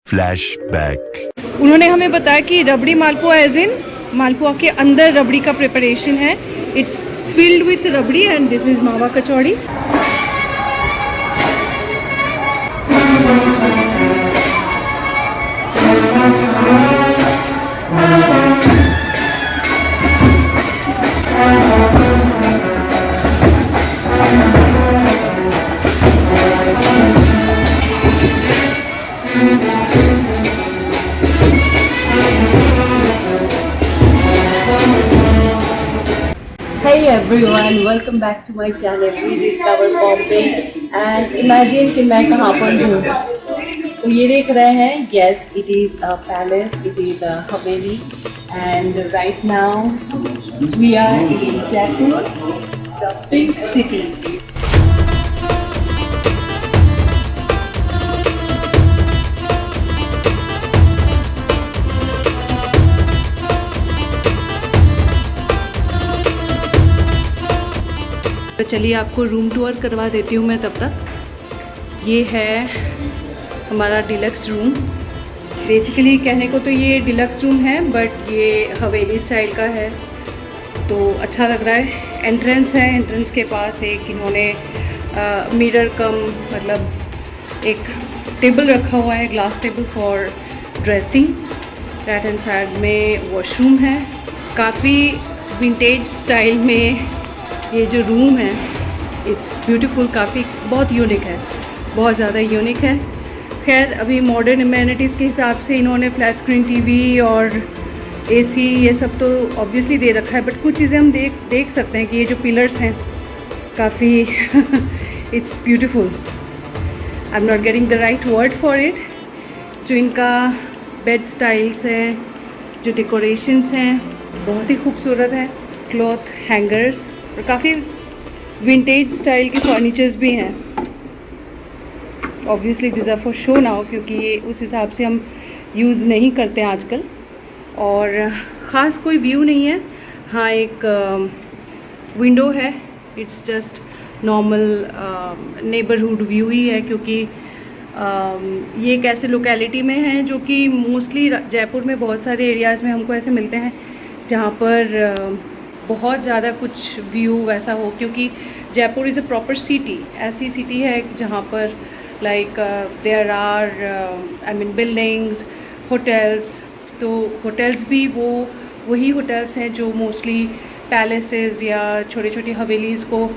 Flashback. उन्होंने हमें बताया कि रबड़ी मालपुआ एज इन मालपुआ के अंदर रबड़ी का प्रिपरेशन है। It's filled with rabri and this is मावा कचौड़ी। Hey everyone, welcome back to my channel Rediscover Bombay and imagine कि मैं कहाँ पर हूँ। तो ये देख रहे हैं, yes it is a palace, it is a Haveli and right now we are in Jaipur, the pink city। तो चलिए आपको रूम टूर करवा देती हूँ मैं तब तक। ये है हमारा डिलक्स रूम। बेसिकली कहने को तो ये डिलक्स रूम है बट ये हवेली स्टाइल का है, तो अच्छा लग रहा है। एंट्रेंस है, एंट्रेंस के पास एक इन्होंने मिरर कम मतलब एक टेबल रखा हुआ है, glass table for dressing. Right hand side में वॉशरूम है। काफ़ी विंटेज स्टाइल में ये जो रूम है, इट्स ब्यूटीफुल, काफ़ी बहुत यूनिक है, बहुत ज़्यादा यूनिक है। खैर अभी मॉडर्न अमेनिटीज़ के हिसाब से इन्होंने फ्लैट स्क्रीन टीवी और एसी ये सब तो ऑब्वियसली दे रखा है, बट कुछ चीज़ें हम देख सकते हैं कि ये जो पिलर्स हैं काफ़ी it's beautiful. I am not getting the right word for it. जो इनका बेड स्टाइल्स हैं, जो डेकोरेशंस हैं, बहुत ही खूबसूरत है। क्लॉथ हैंगर्स और काफ़ी विंटेज स्टाइल के फर्नीचर्स भी हैं। Obviously this are for show now, क्योंकि ये उस हिसाब से हम यूज़ नहीं करते हैं आजकल। और ख़ास कोई व्यू नहीं है। हाँ एक विंडो है, it's just normal neighbourhood view ही है, क्योंकि ये एक ऐसे लोकेलिटी में है जो कि मोस्टली जयपुर में बहुत सारे एरियाज़ में हमको ऐसे मिलते हैं जहाँ पर बहुत ज़्यादा कुछ व्यू वैसा हो, क्योंकि Jaipur is a proper city. ऐसी सिटी है जहाँ पर like there are I mean buildings, hotels. तो होटल्स भी वही होटल्स हैं जो मोस्टली पैलेसेस या छोटी छोटी हवेलीज़ को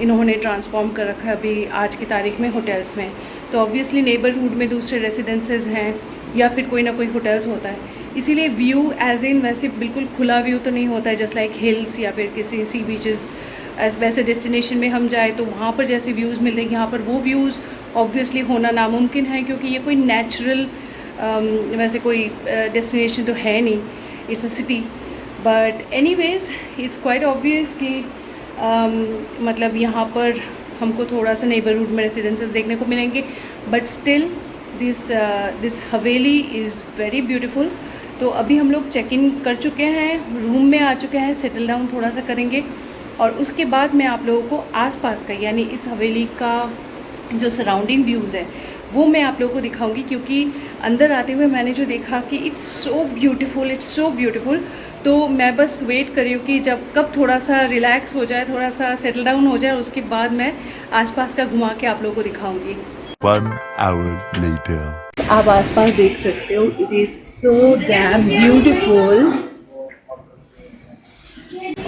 इन्होंने ट्रांसफॉर्म कर रखा है अभी आज की तारीख में होटल्स में। तो ऑब्वियसली नेबरहुड में दूसरे रेसिडेंसेस हैं या फिर कोई ना कोई होटल्स होता है, इसीलिए व्यू एज इन वैसे बिल्कुल खुला व्यू तो नहीं होता है, जस्ट लाइक हिल्स या फिर किसी सी बीचेस वैसे डेस्टिनेशन में हम जाए तो वहाँ पर जैसे व्यूज़ मिलते हैं, यहाँ पर वो व्यूज़ ऑब्वियसली होना नामुमकिन है, क्योंकि ये कोई नेचुरल वैसे कोई डेस्टिनेशन तो है नहीं, it's a city. But anyways it's quite obvious कि मतलब यहाँ पर हमको थोड़ा सा नेबरहुड में रेसिडेंसेस देखने को मिलेंगे, but still this Haveli is very beautiful. तो अभी हम लोग चेक इन कर चुके हैं, रूम में आ चुके हैं, सेटल डाउन थोड़ा सा करेंगे और उसके बाद मैं आप लोगों को आसपास का यानी इस हवेली का जो सराउंडिंग व्यूज़ है वो मैं आप लोगों को दिखाऊंगी, क्योंकि अंदर आते हुए मैंने जो देखा कि it's so beautiful, it's so beautiful. तो मैं बस वेट कर रही हूँ कि कब थोड़ा सा रिलैक्स हो जाए, थोड़ा सा सेटल डाउन हो जाए, उसके बाद मैं आसपास का घुमा के आप लोगों को दिखाऊंगी। 1 hour later. आप आसपास देख सकते हो, it is so damn beautiful.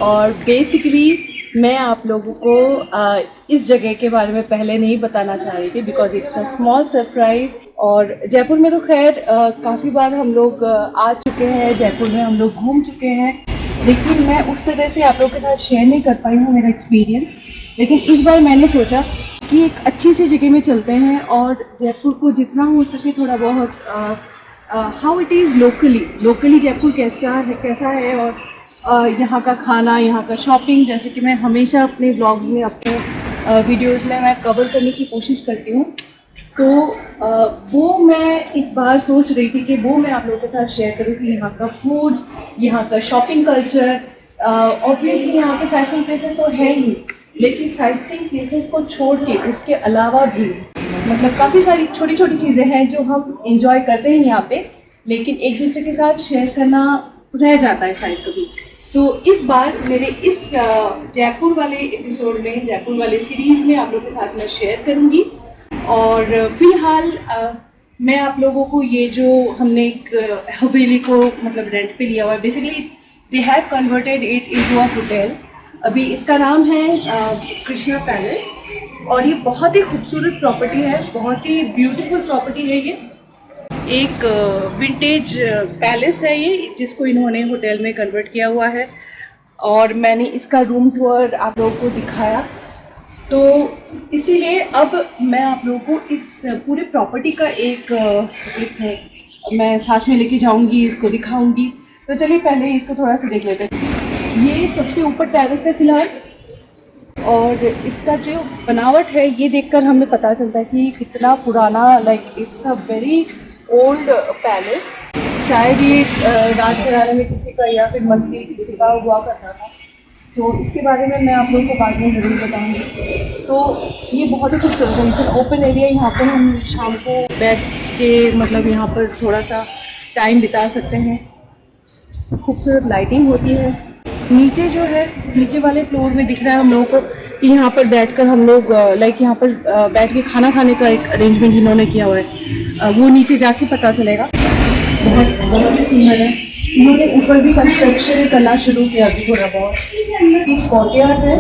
और बेसिकली मैं आप लोगों को इस जगह के बारे में पहले नहीं बताना चाह रही थी, because it's a small surprise. और जयपुर में तो खैर काफ़ी बार हम लोग आ चुके हैं, जयपुर में हम लोग घूम चुके हैं, लेकिन मैं उस तरह से आप लोगों के साथ शेयर नहीं कर पाई हूँ मेरा एक्सपीरियंस। लेकिन इस बार मैंने सोचा कि एक अच्छी सी जगह में चलते हैं और जयपुर को जितना हो सके थोड़ा बहुत how it is locally Jaipur कैसा है और यहाँ का खाना, यहाँ का शॉपिंग, जैसे कि मैं हमेशा अपने ब्लॉग्स में, अपने वीडियोज़ में मैं कवर करने की कोशिश करती हूँ। तो वो मैं इस बार सोच रही थी कि वो मैं आप लोगों के साथ शेयर करूँ कि यहाँ का फूड, यहाँ का शॉपिंग कल्चर, ऑब्वियसली यहाँ के साइट सीइंग प्लेसेस तो है ही, लेकिन साइट सीइंग प्लेसेस को छोड़ के उसके अलावा भी मतलब काफ़ी सारी छोटी छोटी चीज़ें हैं जो हम इंजॉय करते हैं यहाँ पे, लेकिन एक दूसरे के साथ शेयर करना रह जाता है शायद कभी। तो इस बार मेरे इस जयपुर वाले एपिसोड में, जयपुर वाले सीरीज़ में आप लोगों के साथ मैं शेयर करूँगी। और फिलहाल मैं आप लोगों को ये जो हमने एक हवेली को मतलब रेंट पे लिया हुआ है, basically they have converted it into a hotel. अभी इसका नाम है कृष्णा पैलेस, और ये बहुत ही खूबसूरत प्रॉपर्टी है, बहुत ही ब्यूटीफुल प्रॉपर्टी है। ये एक विंटेज पैलेस है ये, जिसको इन्होंने होटल में कन्वर्ट किया हुआ है। और मैंने इसका रूम टूर आप लोगों को दिखाया, तो इसीलिए अब मैं आप लोगों को इस पूरे प्रॉपर्टी का एक क्लिप है मैं साथ में लेके जाऊंगी, इसको दिखाऊंगी। तो चलिए पहले इसको थोड़ा सा देख लेते हैं। ये सबसे ऊपर टेरेस है फिलहाल, और इसका जो बनावट है ये देखकर हमें पता चलता है कि कितना पुराना, like it's a very old palace. शायद ये राजघराने में किसी का या फिर मंत्री किसी का हुआ करता था, तो इसके बारे में मैं आप लोगों को बाद में ज़रूर बताऊंगी। तो ये बहुत ही खूबसूरत है, इट्स ओपन एरिया। यहाँ पर हम शाम को बैठ के मतलब यहाँ पर थोड़ा सा टाइम बिता सकते हैं। खूबसूरत लाइटिंग होती है। नीचे जो है, नीचे वाले फ्लोर में दिख रहा है हम लोगों को कि यहाँ पर बैठकर हम लोग लाइक यहाँ पर बैठ के खाना खाने का एक अरेंजमेंट इन्होंने किया हुआ है। वो नीचे जाके पता चलेगा। बहुत ही सुंदर है। इन्होंने ऊपर भी कंस्ट्रक्शन करना शुरू किया अभी थोड़ा बहुत। एक कोर्टयार्ड है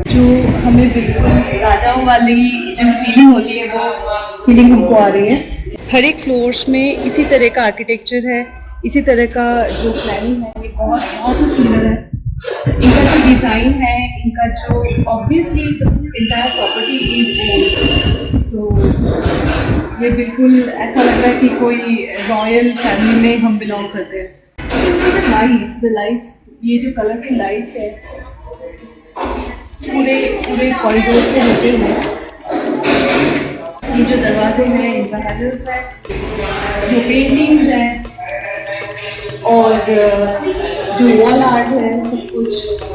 जो हमें बिल्कुल राजाओं वाली जो फीलिंग होती है वो फीलिंग हमको आ रही है। हर एक फ्लोर्स में इसी तरह का आर्किटेक्चर है, इसी तरह का जो प्लानिंग है, ये बहुत ही सुंदर है। इनका जो डिज़ाइन है, इनका जो obviously entire property is old, तो ये बिल्कुल ऐसा लग रहा है कि कोई रॉयल फैमिली में हम बिलोंग करते हैं। द लाइट्स, ये जो कलरफुल लाइट्स है पूरे कॉरिडोर से होते हुए, ये जो दरवाजे हैं इनका हैंडल्स है, जो पेंटिंग्स हैं और जो वॉल आर्ट है, सब कुछ।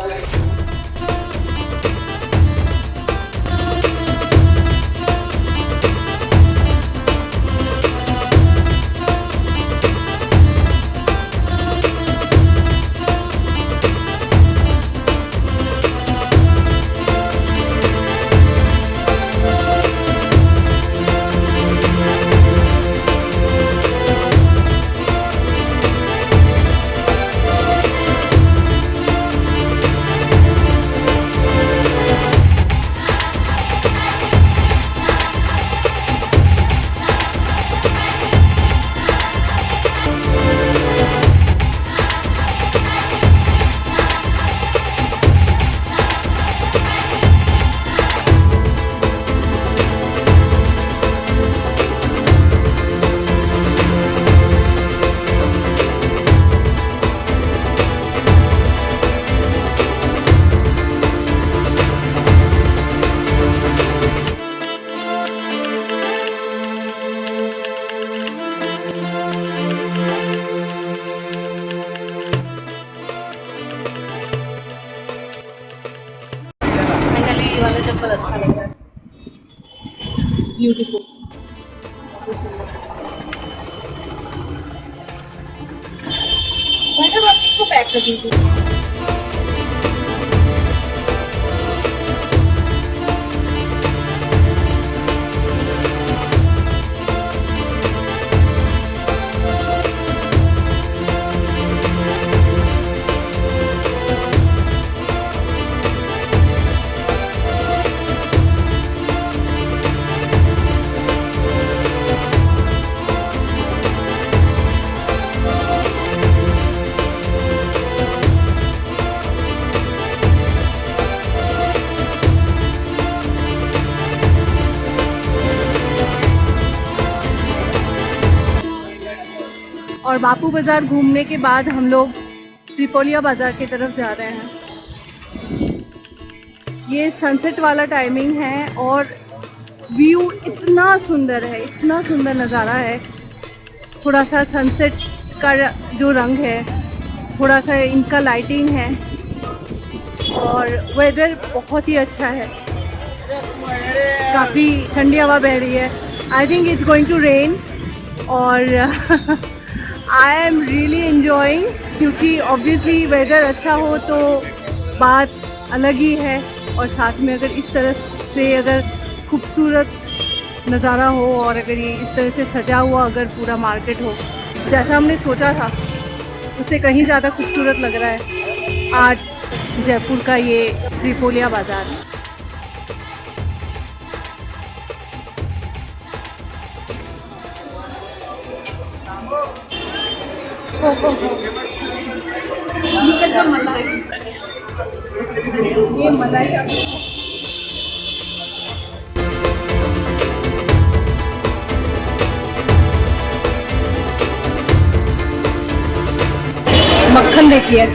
वाला चप्पल अच्छा लग रहा है, इट्स ब्यूटीफुल। मैडम आप इसको पैक कर दीजिए। और बापू बाज़ार घूमने के बाद हम लोग त्रिपोलिया बाज़ार की तरफ जा रहे हैं। ये सनसेट वाला टाइमिंग है और व्यू इतना सुंदर है, इतना सुंदर नज़ारा है। थोड़ा सा सनसेट का जो रंग है, थोड़ा सा इनका लाइटिंग है और वेदर बहुत ही अच्छा है। काफ़ी ठंडी हवा बह रही है। I think it's going to rain और आई एम रियली एन्जॉइंग, क्योंकि ऑब्वियसली वेदर अच्छा हो तो बात अलग ही है, और साथ में अगर इस तरह से अगर खूबसूरत नज़ारा हो और अगर ये इस तरह से सजा हुआ अगर पूरा मार्केट हो जैसा हमने सोचा था उससे कहीं ज़्यादा खूबसूरत लग रहा है आज जयपुर का ये त्रिपोलिया बाज़ार। ये मलाई मक्खन देखिए।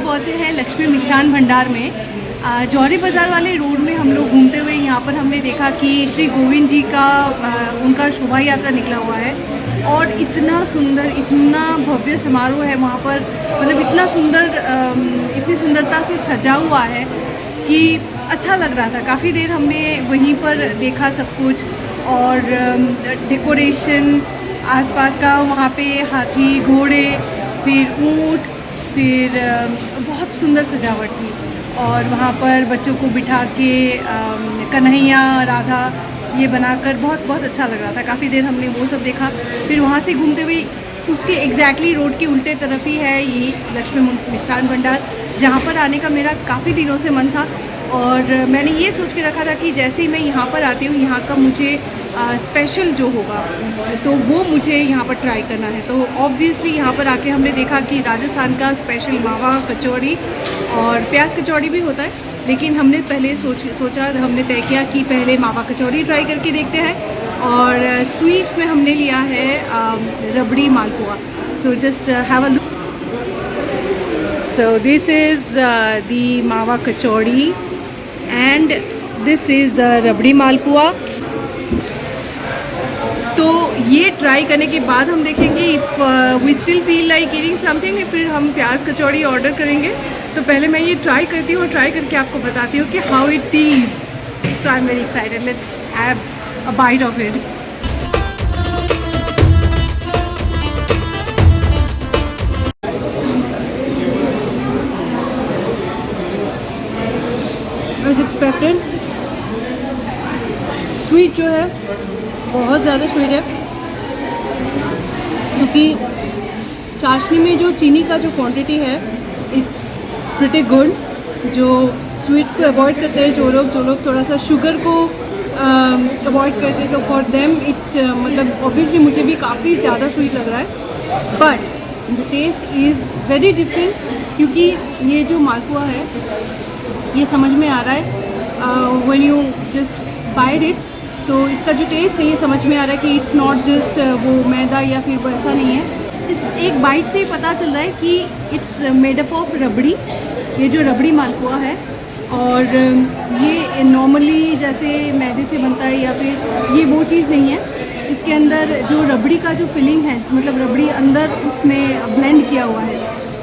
पहुँचे हैं लक्ष्मी मिष्ठान भंडार में। जौहरी बाज़ार वाले रोड में हम लोग घूमते हुए यहाँ पर हमने देखा कि श्री गोविंद जी का उनका शोभा यात्रा निकला हुआ है और इतना सुंदर, इतना भव्य समारोह है वहाँ पर, मतलब इतना सुंदर, इतनी सुंदरता से सजा हुआ है कि अच्छा लग रहा था। काफ़ी देर हमने वहीं पर देखा सब कुछ, और डेकोरेशन आसपास का, वहाँ पे हाथी, घोड़े, फिर ऊँट, फिर बहुत सुंदर सजावट थी। और वहाँ पर बच्चों को बिठा के कन्हैया, राधा ये बनाकर बहुत बहुत अच्छा लग रहा था। काफ़ी देर हमने वो सब देखा। फिर वहाँ से घूमते हुए उसके एग्जैक्टली रोड के उल्टे तरफ ही है ये लक्ष्मी मिष्ठान भंडार, जहाँ पर आने का मेरा काफ़ी दिनों से मन था। और मैंने ये सोच के रखा था कि जैसे ही मैं यहाँ पर आती हूँ, यहाँ का मुझे स्पेशल जो होगा तो वो मुझे यहाँ पर ट्राई करना है। तो ऑब्वियसली यहाँ पर आके हमने देखा कि राजस्थान का स्पेशल मावा कचौड़ी और प्याज कचौड़ी भी होता है, लेकिन हमने पहले सोचा हमने तय किया कि पहले मावा कचौड़ी ट्राई करके देखते हैं। और स्वीट्स में हमने लिया है rabri malpua. So just have a look. So this is the mawa kachori and this is the rabri malpua. तो ये ट्राई करने के बाद हम देखेंगे if we still feel like eating something, फिर हम प्याज कचौड़ी ऑर्डर करेंगे। तो पहले मैं ये ट्राई करती हूँ और ट्राई करके आपको बताती हूँ कि how it is. So I am very excited, let's have a bite of it. As expected sweet जो है बहुत ज़्यादा स्वीट है, क्योंकि चाशनी में जो चीनी का जो क्वांटिटी है इट्स प्रिटी गुड। जो स्वीट्स को अवॉइड करते हैं, जो लोग थोड़ा सा शुगर को अवॉइड करते हैं, तो फॉर देम इट मतलब ऑब्वियसली मुझे भी काफ़ी ज़्यादा स्वीट लग रहा है, but the taste is very different, क्योंकि ये जो मालपुआ है ये समझ में आ रहा है when you just bite it, तो इसका जो टेस्ट है ये समझ में आ रहा है कि इट्स नॉट जस्ट वो मैदा या फिर वो ऐसा नहीं है। इस एक बाइट से ही पता चल रहा है कि इट्स मेड अप ऑफ रबड़ी, ये जो रबड़ी मालपुआ है, और ये नॉर्मली जैसे मैदे से बनता है या फिर ये वो चीज़ नहीं है। इसके अंदर जो रबड़ी का जो फिलिंग है, मतलब रबड़ी अंदर उसमें ब्लेंड किया हुआ है,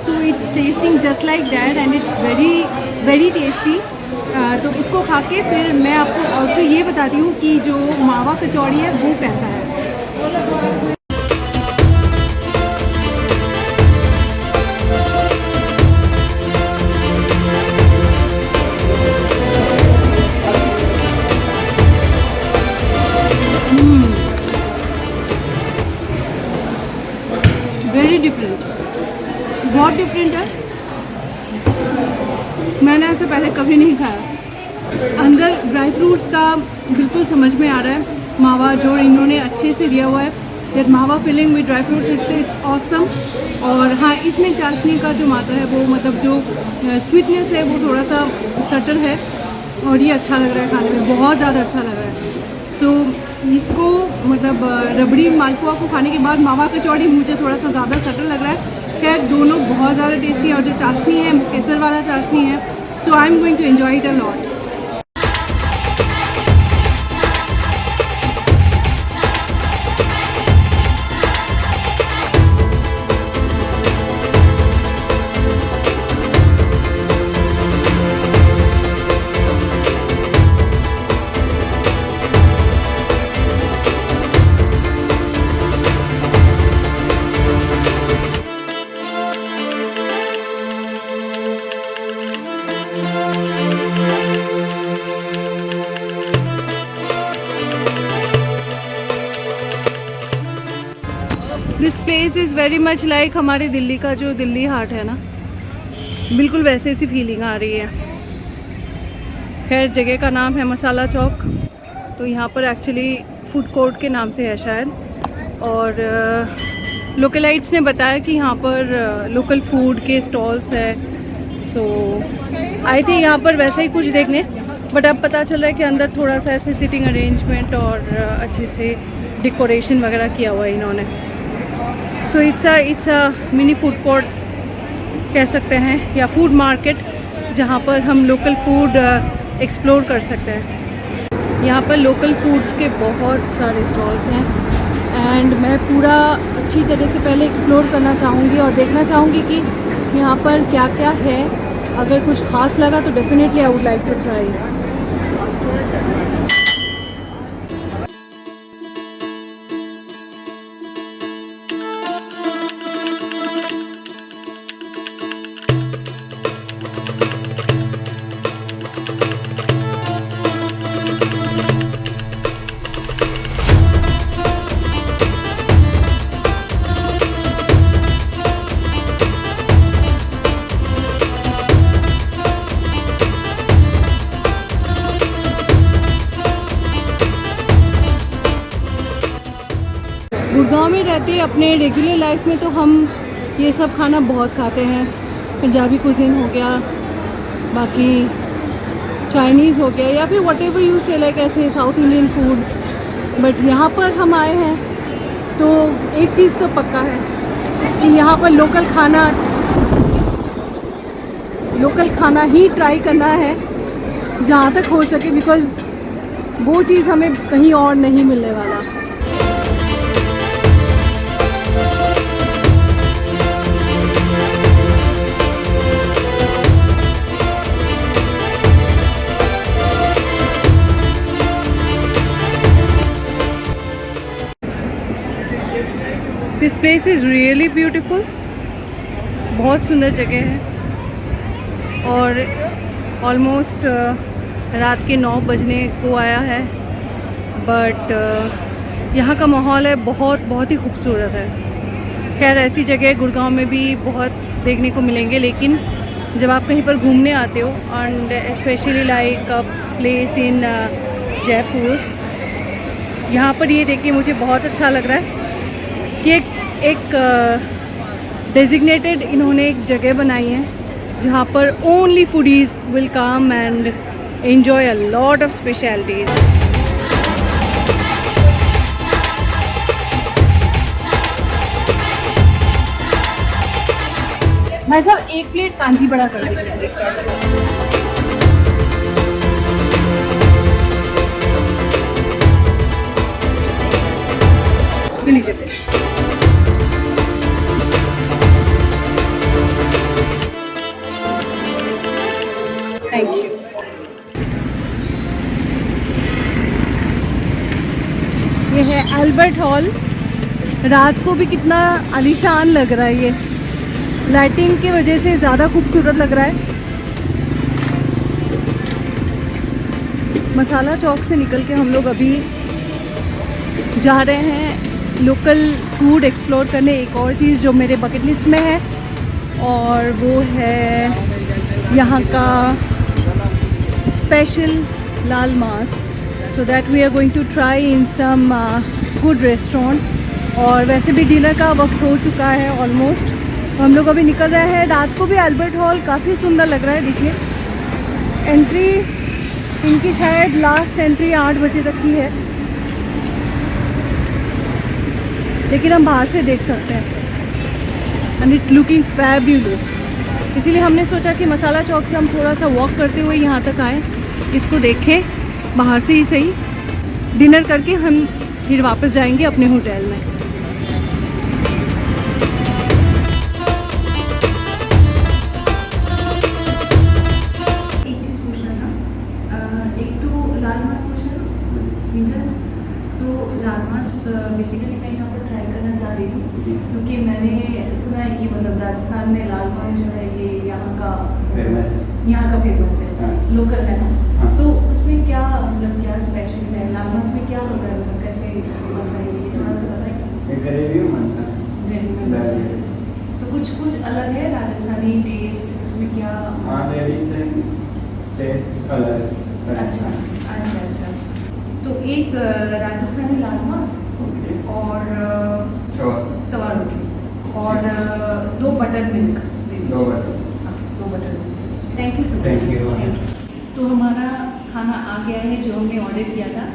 so it's testing just like that and it's very very tasty. तो इसको खा के फिर मैं आपको ऑल्सो ये बताती हूँ कि जो मावा कचौड़ी है वो कैसा है। वेरी डिफरेंट, बहुत डिफरेंट है। मैंने ऐसे पहले कभी नहीं खाया। अंदर ड्राई फ्रूट्स का बिल्कुल समझ में आ रहा है, मावा जो इन्होंने अच्छे से दिया हुआ है, that mawa filling with dry fruits, it's awesome. और हाँ, इसमें चाशनी का जो मात्रा है वो मतलब जो स्वीटनेस है वो थोड़ा सा सटल है, और ये अच्छा लग रहा है खाने में, बहुत ज़्यादा अच्छा लग रहा है। सो इसको मतलब रबड़ी मालपुआ को खाने के बाद मावा कचौड़ी मुझे थोड़ा सा ज़्यादा सटल लग रहा है। खैर दोनों बहुत ज़्यादा टेस्टी है, और जो चाशनी है केसर वाला चाशनी है, so I am going to enjoy it a lot. This place is very much like हमारे दिल्ली का जो दिल्ली हाट है ना, बिल्कुल वैसे सी फीलिंग आ रही है। खैर जगह का नाम है मसाला चौक, तो यहाँ पर एक्चुअली फूड कोर्ट के नाम से है शायद, और लोकलाइट्स ने बताया कि यहाँ पर लोकल फूड के स्टॉल्स है। सो आई थी यहाँ पर वैसे ही कुछ देखने, बट अब पता चल रहा है कि अंदर थोड़ा सा ऐसे सिटिंग अरेंजमेंट और अच्छे से डेकोरेशन वगैरह किया हुआ है इन्होंने। So it's a mini food court कह सकते हैं, या फूड मार्केट, जहाँ पर हम लोकल फूड एक्सप्लोर कर सकते हैं। यहाँ पर लोकल फूड्स के बहुत सारे स्टॉल्स हैं, एंड मैं पूरा अच्छी तरह से पहले एक्सप्लोर करना चाहूँगी और देखना चाहूँगी कि यहाँ पर क्या क्या है। अगर कुछ खास लगा तो definitely I would like to try. Gurgaon में रहते अपने रेगुलर लाइफ में तो हम ये सब खाना बहुत खाते हैं। पंजाबी कुजीन हो गया, बाकी चाइनीज़ हो गया, या फिर वट एवर यू से लाइक ऐसे साउथ इंडियन फूड। बट यहाँ पर हम आए हैं तो एक चीज़ तो पक्का है कि यहाँ पर लोकल खाना ही ट्राई करना है जहाँ तक हो सके, बिकॉज़ वो चीज़ हमें कहीं और नहीं मिलने वाला। This place is really beautiful, बहुत सुंदर जगह है, और ऑलमोस्ट रात के 9 बजने को आया है, बट यहाँ का माहौल है बहुत ही खूबसूरत है। खैर ऐसी जगह गुड़गांव में भी बहुत देखने को मिलेंगे, लेकिन जब आप कहीं पर घूमने आते हो and specially like a place in Jaipur, यहाँ पर ये देख के मुझे बहुत अच्छा लग रहा है कि एक डेजिग्नेटेड इन्होंने एक जगह बनाई है जहाँ पर only foodies will come and enjoy a lot of specialities. भाई साहब एक प्लेट कांजी बड़ा कर दीजिए। लीजिए थैंक यू। ये है अल्बर्ट हॉल। रात को भी कितना आलीशान लग रहा है, ये लाइटिंग की वजह से ज़्यादा खूबसूरत लग रहा है। मसाला चौक से निकल के हम लोग अभी जा रहे हैं लोकल फूड एक्सप्लोर करने। एक और चीज़ जो मेरे बकेट लिस्ट में है और वो है यहाँ का special laal maas, so that we are going to try in some good restaurant. और वैसे भी डिनर का वक्त हो चुका है ऑलमोस्ट, हम लोग अभी निकल रहे हैं। रात को भी अल्बर्ट हॉल काफ़ी सुंदर लग रहा है। देखिए एंट्री इनकी शायद लास्ट एंट्री 8 बजे तक की है, लेकिन हम बाहर से देख सकते हैं एंड इट्स लुकिंग फैब्यूलस। इसीलिए हमने सोचा कि मसाला चौक से हम थोड़ा सा वॉक करते हुए यहाँ तक आए, इसको देखें बाहर से ही सही। डिनर करके हम फिर वापस जाएंगे अपने होटल में। बेसिकली मैं यहाँ पर ट्राई करना चाह रही थी क्योंकि मैंने सुना है कि मतलब राजस्थान में लाल मांस जो है ये यहाँ का फेमस है, हाँ। लोकल है ना, हाँ। तो उसमें क्या मतलब क्या स्पेशल है लाल मांस में, क्या होता है, मतलब कैसे बनता है ये थोड़ा सा बताएं। ग्रेवी में बनता है, तो कुछ अलग है राजस्थानी टेस्ट उसमें क्या? हाँ टेस्ट अलग। अच्छा तो एक राजस्थानी लाल मांस और तवा रोटी और 2 butter milk. 2 butter milk. Thank you so much. तो हमारा खाना आ गया है जो हमने ऑर्डर किया था।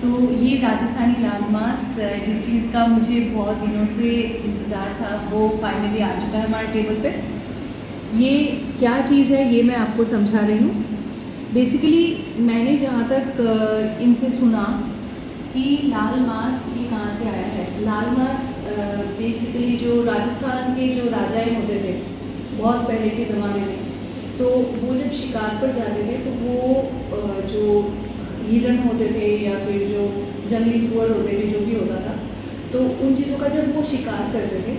तो ये राजस्थानी लाल मांस जिस चीज़ का मुझे बहुत दिनों से इंतज़ार था वो फाइनली आ चुका है हमारे टेबल पे। ये क्या चीज़ है ये मैं आपको समझा रही हूँ। बेसिकली मैंने जहाँ तक इनसे सुना कि लाल मांस ये कहाँ से आया है। लाल मांस बेसिकली जो राजस्थान के जो राजाएं होते थे बहुत पहले के ज़माने में, तो वो जब शिकार पर जाते थे तो वो जो हिरण होते थे या फिर जो जंगली सुअर होते थे, जो भी होता था, तो उन चीज़ों का जब वो शिकार करते थे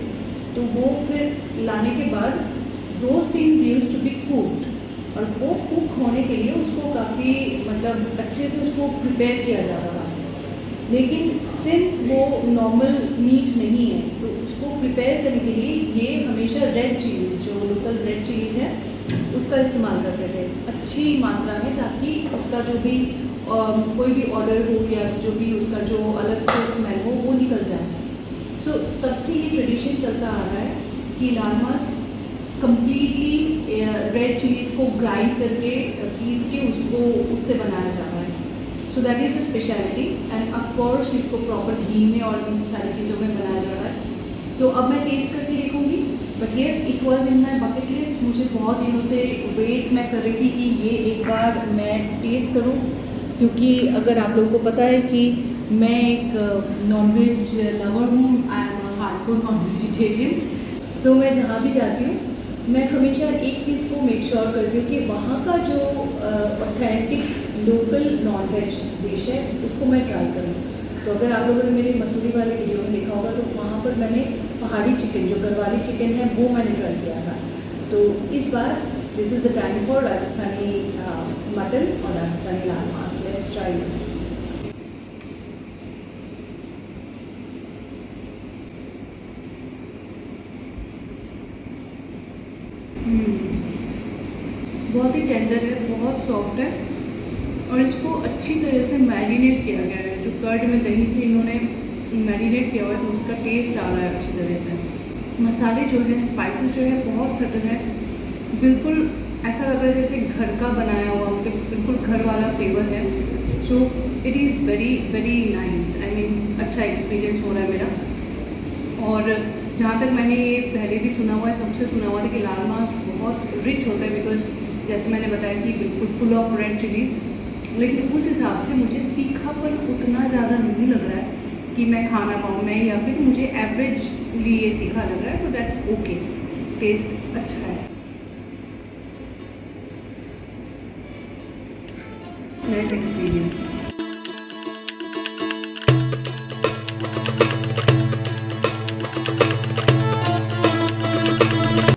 तो वो फिर लाने के बाद those things used to be cooked, और वो कुक होने के लिए उसको काफ़ी मतलब अच्छे से उसको प्रिपेयर किया जाता था। लेकिन सिंस वो नॉर्मल मीट नहीं है तो उसको प्रिपेयर करने के लिए ये हमेशा रेड चिलीज़, जो लोकल रेड चिलीज़ है, उसका इस्तेमाल करते थे अच्छी मात्रा में, ताकि उसका जो भी कोई भी ऑर्डर हो या जो भी उसका जो अलग से स्मेल हो वो निकल जाए। सो तब से ये ट्रेडिशन चलता आ रहा है कि लाल मांस कम्प्लीटली रेड चिलीज़ को ग्राइंड करके पीस के उसको उससे बनाया जाता है। So that is the speciality end of course इसको प्रॉपर घी में और इन सारी चीज़ों में बनाया जा रहा है। तो अब मैं टेस्ट करके देखूँगी, but yes it was in my bucket list. मुझे बहुत दिनों से वेट मैं कर रही थी कि ये एक बार मैं टेस्ट करूँ, क्योंकि अगर आप लोगों को पता है कि मैं एक नॉनवेज लवर हूँ, I am a hardcore non vegetarian. So मैं जहाँ भी जाती हूँ मैं हमेशा एक चीज़ को मेक श्योर करती हूँ कि वहाँ का जो ऑथेंटिक लोकल नॉनवेज डिश है उसको मैं ट्राई करूँ। तो अगर आप लोगों ने मेरे मसूरी वाले वीडियो में देखा होगा तो वहाँ पर मैंने पहाड़ी चिकन, जो गढ़वाली चिकन है, वो मैंने ट्राई किया था। तो इस बार this is the time for Rajasthani mutton और Rajasthani laal maas. Let's try it. बहुत ही टेंडर है, बहुत सॉफ्ट है और इसको अच्छी तरह से मैरिनेट किया गया है। जो कर्ड में दही से इन्होंने मैरिनेट किया हुआ है तो उसका टेस्ट आ रहा है अच्छी तरह से। मसाले जो है, स्पाइसेस जो है बहुत सटल है, बिल्कुल ऐसा लग रहा है जैसे घर का बनाया हुआ, मतलब बिल्कुल घर वाला फ्लेवर है। So it is very very nice. I mean अच्छा एक्सपीरियंस हो रहा है मेरा। और जहाँ तक मैंने ये पहले भी सुना हुआ है, सबसे सुना हुआ था कि लाल मांस बहुत रिच होता है, बिकॉज जैसे मैंने बताया कि बिल्कुल फुल ऑफ रेड चिलीज़, लेकिन उस हिसाब से मुझे तीखापन उतना ज़्यादा नहीं लग रहा है कि मैं खा ना पाऊँ मैं, या फिर मुझे एवरेजली ये तीखा लग रहा है, तो दैट्स ओके। टेस्ट अच्छा है, नाइस एक्सपीरियंस।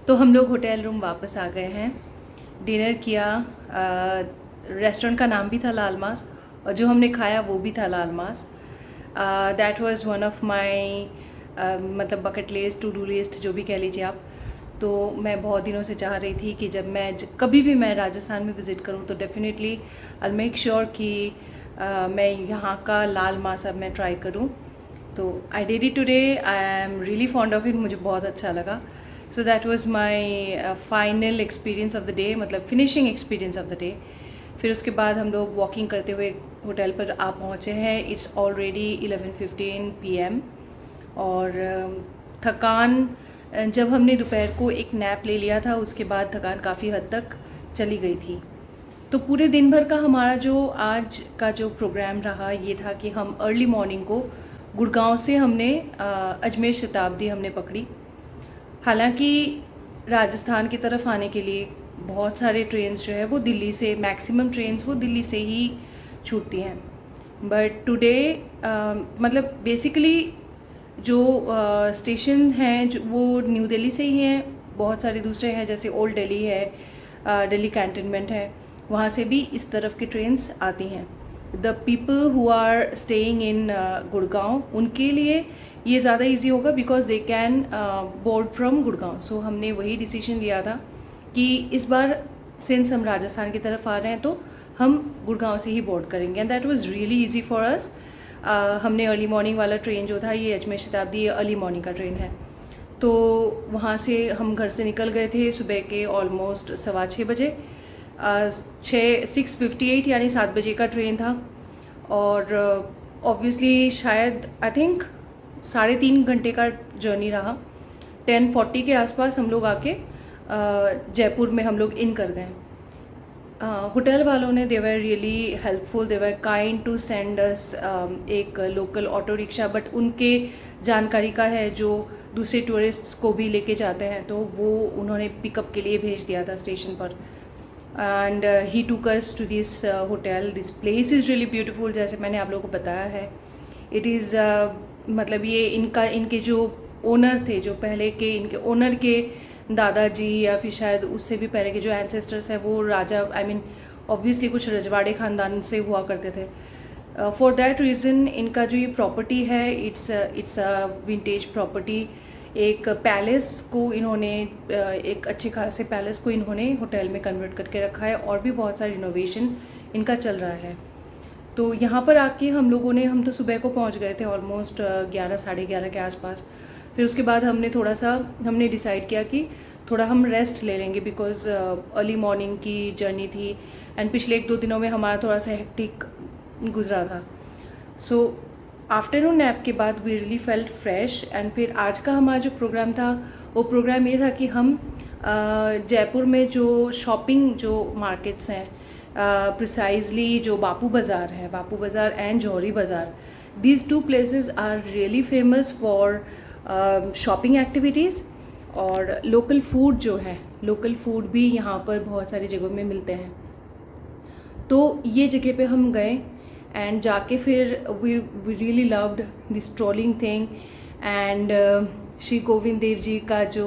तो हम लोग होटल रूम वापस आ गए हैं, डिनर किया। रेस्टोरेंट का नाम भी था लाल मांस और जो हमने खाया वो भी था laal maas. That was one of my मतलब bucket list, to do list, जो भी कह लीजिए आप। तो मैं बहुत दिनों से चाह रही थी कि जब मैं कभी भी मैं राजस्थान में विज़िट करूं तो डेफिनेटली आई मेक श्योर कि मैं यहाँ का लाल मांस अब मैं ट्राई करूं। तो I did it today, I am really fond of it, मुझे बहुत अच्छा लगा। So that was my final experience of the day, मतलब finishing experience of the day. फिर उसके बाद हम लोग वॉकिंग करते हुए होटल पर आ पहुँचे हैं। इट्स ऑलरेडी 11:15 PM और थकान, जब हमने दोपहर को एक नैप ले लिया था उसके बाद थकान काफ़ी हद तक चली गई थी। तो पूरे दिन भर का हमारा जो आज का जो प्रोग्राम रहा ये था कि हम अर्ली मॉर्निंग को गुड़गांव से हमने अजमेर शताब्दी हमने पकड़ी। हालांकि राजस्थान की तरफ आने के लिए बहुत सारे ट्रेन्स जो है वो दिल्ली से, मैक्सिमम ट्रेन्स वो दिल्ली से ही छूटती हैं, बट टुडे मतलब बेसिकली जो स्टेशन हैं जो वो न्यू दिल्ली से ही हैं, बहुत सारे दूसरे हैं जैसे ओल्ड दिल्ली है, दिल्ली कैंटनमेंट है, वहाँ से भी इस तरफ की ट्रेन्स आती हैं। The people who are staying in Gurgaon उनके लिए ये ज़्यादा इजी होगा because they can board from Gurgaon. So हमने वही डिसीजन लिया था कि इस बार सिंस हम राजस्थान की तरफ आ रहे हैं तो हम गुड़गांव से ही बोर्ड करेंगे, and that was really easy for us. हमने अर्ली मॉर्निंग वाला ट्रेन जो था, ये अजमेर शताब्दी ये अर्ली मॉर्निंग का ट्रेन है, तो वहाँ से हम घर से निकल गए थे सुबह के ऑलमोस्ट 6:15 बजे। 6:58 यानी 7 बजे का ट्रेन था और ऑब्वियसली शायद आई थिंक 3.5 घंटे का जर्नी रहा। 10:40 के आसपास हम लोग आके जयपुर में हम लोग इन कर गए। होटल वालों ने they were really helpful, they were kind to send us एक लोकल ऑटो रिक्शा, बट उनके जानकारी का है जो दूसरे टूरिस्ट्स को भी लेके जाते हैं, तो वो उन्होंने पिकअप के लिए भेज दिया था स्टेशन पर। And he took us to this hotel. This place is really beautiful, जैसे मैंने आप लोगों को बताया है। इट इज़ मतलब ये इनके जो ओनर थे, जो पहले के इनके ओनर के दादाजी या फिर शायद उससे भी पहले के जो एंसेस्टर्स हैं वो राजा, आई मीन ऑब्वियसली कुछ रजवाड़े ख़ानदान से हुआ करते थे। फॉर दैट रीज़न इनका जो ये प्रॉपर्टी है इट्स अ विंटेज प्रॉपर्टी। एक पैलेस को इन्होंने एक अच्छे खासे पैलेस को इन्होंने होटल में कन्वर्ट करके रखा है और भी बहुत सारी रिनोवेशन इनका चल रहा है। तो यहाँ पर आके हम तो सुबह को पहुँच गए थे ऑलमोस्ट 11 साढ़े 11 के आसपास। फिर उसके बाद हमने डिसाइड किया कि थोड़ा हम रेस्ट ले लेंगे बिकॉज़ अर्ली मॉर्निंग की जर्नी थी एंड पिछले 1-2 दिनों में हमारा थोड़ा सा हेक्टिक गुजरा था। सो आफ्टरनून नैप के बाद we really felt fresh. And फिर आज का हमारा जो प्रोग्राम था वो प्रोग्राम ये था कि हम जयपुर में जो शॉपिंग जो मार्केट्स हैं, प्रिसाइजली जो बापू बाज़ार है, बापू बाज़ार and Johari Bazaar, these 2 places are really famous for shopping activities. और लोकल फूड जो है, लोकल फूड भी यहाँ पर बहुत सारी जगहों में मिलते हैं। तो ये जगह पे हम गए एंड जाके फिर we really loved this trolling thing. And Shri Govind Dev ji का जो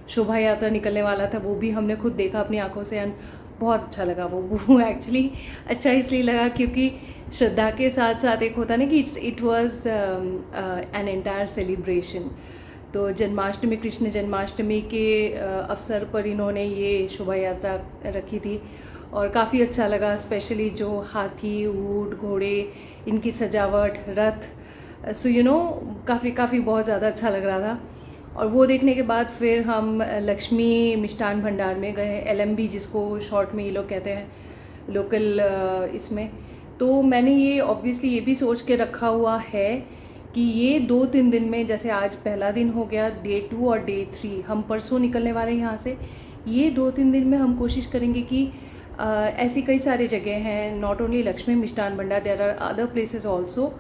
शोभा यात्रा निकलने वाला था वो भी हमने खुद देखा अपनी आंखों से एंड बहुत अच्छा लगा। वो एक्चुअली अच्छा इसलिए लगा क्योंकि श्रद्धा के साथ साथ एक होता ना कि it was an entire celebration. तो जन्माष्टमी, कृष्ण जन्माष्टमी के अवसर पर इन्होंने ये शोभा यात्रा रखी थी और काफ़ी अच्छा लगा, स्पेशली जो हाथी, ऊंट, घोड़े, इनकी सजावट, रथ, सो काफ़ी बहुत ज़्यादा अच्छा लग रहा था। और वो देखने के बाद फिर हम लक्ष्मी मिष्ठान भंडार में गए, LMB जिसको शॉर्ट में ये लोग कहते हैं लोकल इसमें। तो मैंने ये ऑब्वियसली ये भी सोच के रखा हुआ है कि ये 2-3 दिन में, जैसे आज पहला दिन हो गया, Day 2 और Day 3, हम परसों निकलने वाले हैं यहाँ से। ये 2-3 दिन में हम कोशिश करेंगे कि ऐसी कई सारी जगह हैं, not only Laxmi Misthan Bhandar, there are other places also,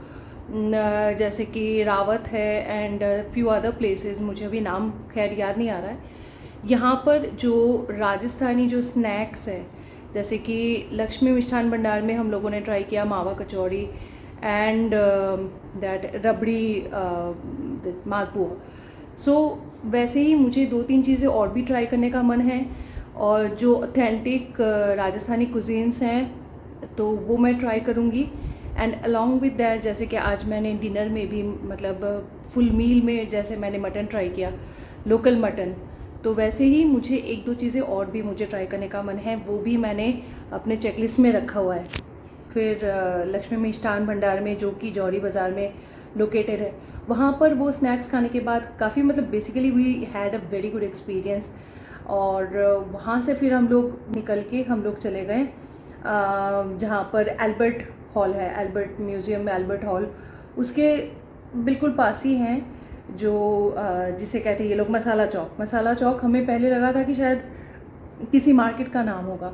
जैसे कि रावत है एंड फ्यू अदर प्लेसेस, मुझे अभी नाम खैर याद नहीं आ रहा है। यहाँ पर जो राजस्थानी जो स्नैक्स है, जैसे कि लक्ष्मी मिष्ठान भंडार में हम लोगों ने ट्राई किया मावा कचौड़ी एंड दैट रबड़ी मालपुआ। सो वैसे ही मुझे 2-3 चीज़ें और भी ट्राई करने का मन है, और जो ऑथेंटिक राजस्थानी कुजीन्स हैं तो वो मैं ट्राई करूँगी। एंड अलॉन्ग विद दैट, जैसे कि आज मैंने डिनर में भी, मतलब फुल मील में, जैसे मैंने मटन ट्राई किया, लोकल मटन, तो वैसे ही मुझे 1-2 चीज़ें और भी मुझे ट्राई करने का मन है, वो भी मैंने अपने चेकलिस्ट में रखा हुआ है। फिर लक्ष्मी मिष्ठान भंडार में, जो कि जौहरी बाज़ार में लोकेटेड है, वहाँ पर वो स्नैक्स खाने के बाद काफ़ी, मतलब basically we had a very good experience. और वहाँ से फिर हम लोग निकल के हम लोग चले गए जहाँ पर एल्बर्ट हॉल है, एल्बर्ट म्यूज़ियम, एल्बर्ट हॉल, उसके बिल्कुल पास ही हैं, जो जिसे कहते हैं ये लोग मसाला चौक। मसाला चौक हमें पहले लगा था कि शायद किसी मार्केट का नाम होगा,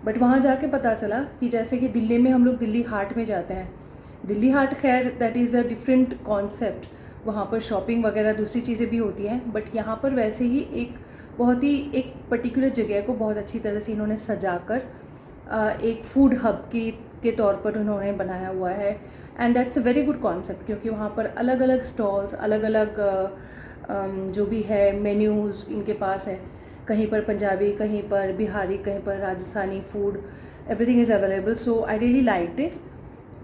बट वहाँ जाके पता चला कि जैसे कि दिल्ली में हम लोग दिल्ली हाट में जाते हैं, दिल्ली हाट खैर that is a different concept, वहाँ पर शॉपिंग वगैरह दूसरी चीज़ें भी होती हैं, बट यहाँ पर वैसे ही एक बहुत ही एक पर्टिकुलर जगह को बहुत अच्छी तरह से इन्होंने सजाकर एक फूड हब के तौर पर उन्होंने बनाया हुआ है। And that's a very good concept, क्योंकि वहाँ पर अलग अलग स्टॉल्स, अलग अलग जो भी है मेन्यूज़ इनके पास है, कहीं पर पंजाबी, कहीं पर बिहारी, कहीं पर Rajasthani food, everything is available. So I really liked it.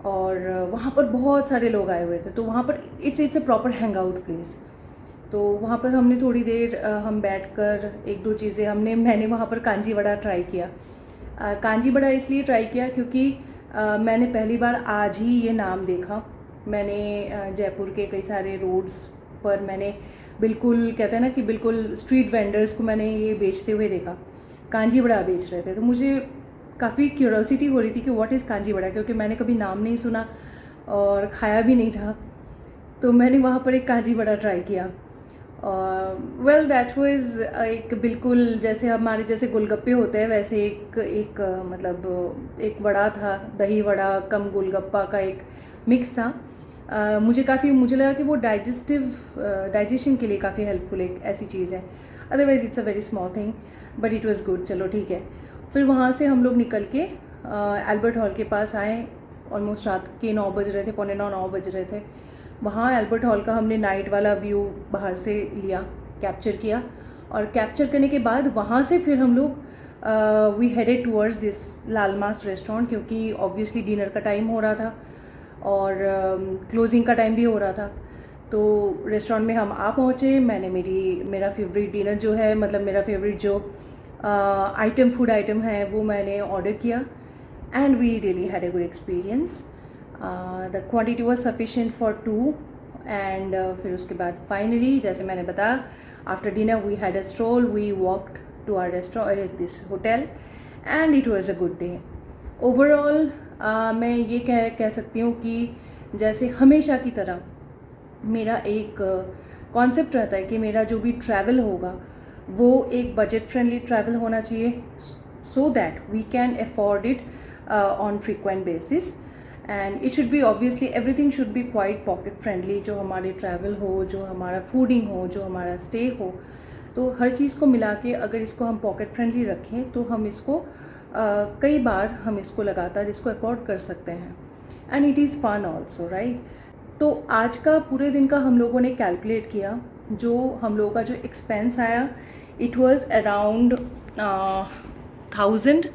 और वहाँ पर बहुत सारे लोग आए हुए थे, तो वहाँ पर it's a proper hang out place. तो वहाँ पर हमने थोड़ी देर हम बैठकर 1-2 चीज़ें मैंने वहाँ पर कांजी वड़ा ट्राई किया। कांजी वड़ा इसलिए ट्राई किया क्योंकि मैंने पहली बार आज ही ये नाम देखा। मैंने जयपुर के कई सारे रोड्स पर मैंने बिल्कुल, कहते हैं ना कि बिल्कुल स्ट्रीट वेंडर्स को मैंने ये बेचते हुए देखा, कांजी वड़ा बेच रहे थे। तो मुझे काफ़ी क्यूरोसिटी हो रही थी कि व्हाट इज़ कांजी वड़ा, क्योंकि मैंने कभी नाम नहीं सुना और खाया भी नहीं था। तो मैंने वहाँ पर एक कांजी वड़ा ट्राई किया। वेल दैट वाज एक बिल्कुल जैसे हमारे जैसे गोलगप्पे होते हैं, वैसे एक मतलब एक वड़ा था, दही वड़ा कम गोलगप्पा का एक मिक्स था। मुझे लगा कि वो डाइजेशन के लिए काफ़ी हेल्पफुल एक ऐसी चीज़ है। Otherwise it's a very small thing, but it was good. चलो ठीक है। फिर वहाँ से हम लोग निकल के एल्बर्ट हॉल के पास आए। ऑलमोस्ट रात के 9 बज रहे थे, 9:45 बज रहे थे। वहाँ एल्बर्ट हॉल का हमने नाइट वाला व्यू बाहर से लिया, कैप्चर किया, और कैप्चर करने के बाद वहाँ से फिर हम लोग we headed towards this Laalmaas restaurant, क्योंकि ऑब्वियसली डिनर का टाइम हो रहा था और क्लोजिंग का टाइम भी हो रहा था। तो रेस्टोरेंट में हम आ पहुँचे। मैंने मेरा फेवरेट डिनर जो है, मतलब मेरा फेवरेट जो फूड आइटम है वो मैंने ऑर्डर किया, and we really had a good experience. The quantity was sufficient for 2, and फिर उसके बाद फाइनली, जैसे मैंने बताया, after dinner we had a stroll, we walked to our restaurant, this hotel, and it was a good day. Overall मैं ये कह सकती हूँ कि जैसे हमेशा की तरह मेरा एक कॉन्सेप्ट रहता है कि मेरा जो भी ट्रैवल होगा वो एक बजट फ्रेंडली ट्रैवल होना चाहिए, so that we can afford it on frequent basis, and it should be obviously everything should be quite pocket friendly. जो हमारे ट्रैवल हो, जो हमारा फूडिंग हो, जो हमारा स्टे हो, तो हर चीज़ को मिला के अगर इसको हम पॉकेट फ्रेंडली रखें तो हम इसको कई बार हम इसको लगातार इसको अफोर्ड कर सकते हैं, and it is fun also, right. तो आज का पूरे दिन का हम लोगों ने कैलकुलेट किया, जो हम लोगों का जो एक्सपेंस आया, इट वाज अराउंड 1000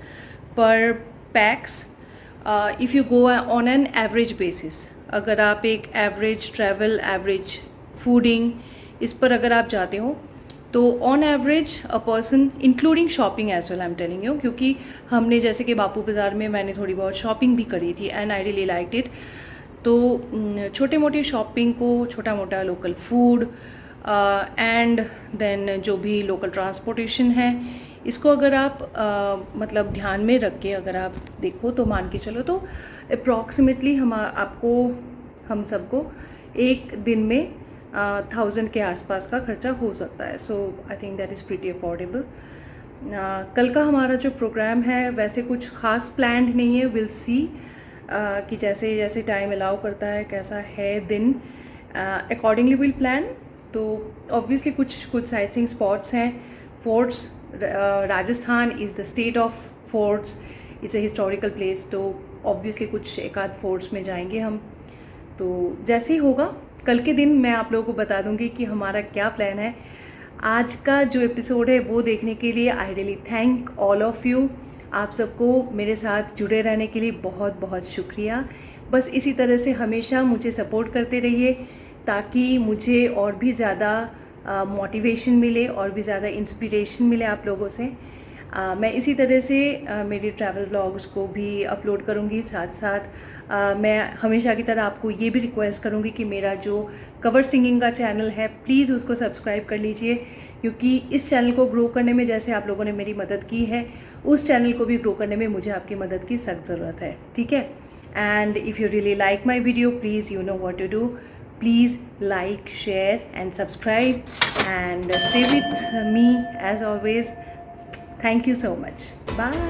पर PACS if you go on an average basis. अगर आप एक एवरेज ट्रैवल, एवरेज फूडिंग इस पर अगर आप जाते हो तो on average a person including shopping as well I am telling you, क्योंकि हमने जैसे कि बापू बाज़ार में मैंने थोड़ी बहुत शॉपिंग भी करी थी and I really liked it. तो छोटे मोटे शॉपिंग को, छोटा मोटा लोकल फूड एंड देन जो भी लोकल ट्रांसपोर्टेशन है, इसको अगर आप मतलब ध्यान में रख के अगर आप देखो तो मान के चलो तो अप्रॉक्सीमेटली हम सबको एक दिन में 1000 के आसपास का खर्चा हो सकता है। So I think that is pretty affordable. कल का हमारा जो प्रोग्राम है वैसे कुछ खास प्लान्ड नहीं है, विल सी कि जैसे जैसे टाइम अलाउ करता है कैसा है दिन, अकॉर्डिंगली विल प्लान। तो ऑब्वियसली कुछ साइट स्पॉट्स हैं, forts, Rajasthan is the state of forts, it's a historical place, तो ऑब्वियसली कुछ एक आध फोर्ट्स में जाएंगे हम। तो जैसे ही होगा कल के दिन मैं आप लोगों को बता दूंगी कि हमारा क्या प्लान है। आज का जो एपिसोड है वो देखने के लिए I really thank all of you. आप सबको मेरे साथ जुड़े रहने के लिए बहुत बहुत शुक्रिया। बस इसी तरह से हमेशा मुझे सपोर्ट करते रहिए ताकि मुझे और भी ज़्यादा मोटिवेशन मिले और भी ज़्यादा इंस्पिरेशन मिले आप लोगों से। मैं इसी तरह से मेरे ट्रैवल व्लॉग्स को भी अपलोड करूँगी। साथ साथ मैं हमेशा की तरह आपको ये भी रिक्वेस्ट करूँगी कि मेरा जो कवर सिंगिंग का चैनल है प्लीज़ उसको सब्सक्राइब कर लीजिए, क्योंकि इस चैनल को ग्रो करने में जैसे आप लोगों ने मेरी मदद की है, उस चैनल को भी ग्रो करने में मुझे आपकी मदद की सख्त ज़रूरत है, ठीक है। And if you really like my video please you know what to do, please like, share and subscribe and stay with me as always. Thank you so much. Bye.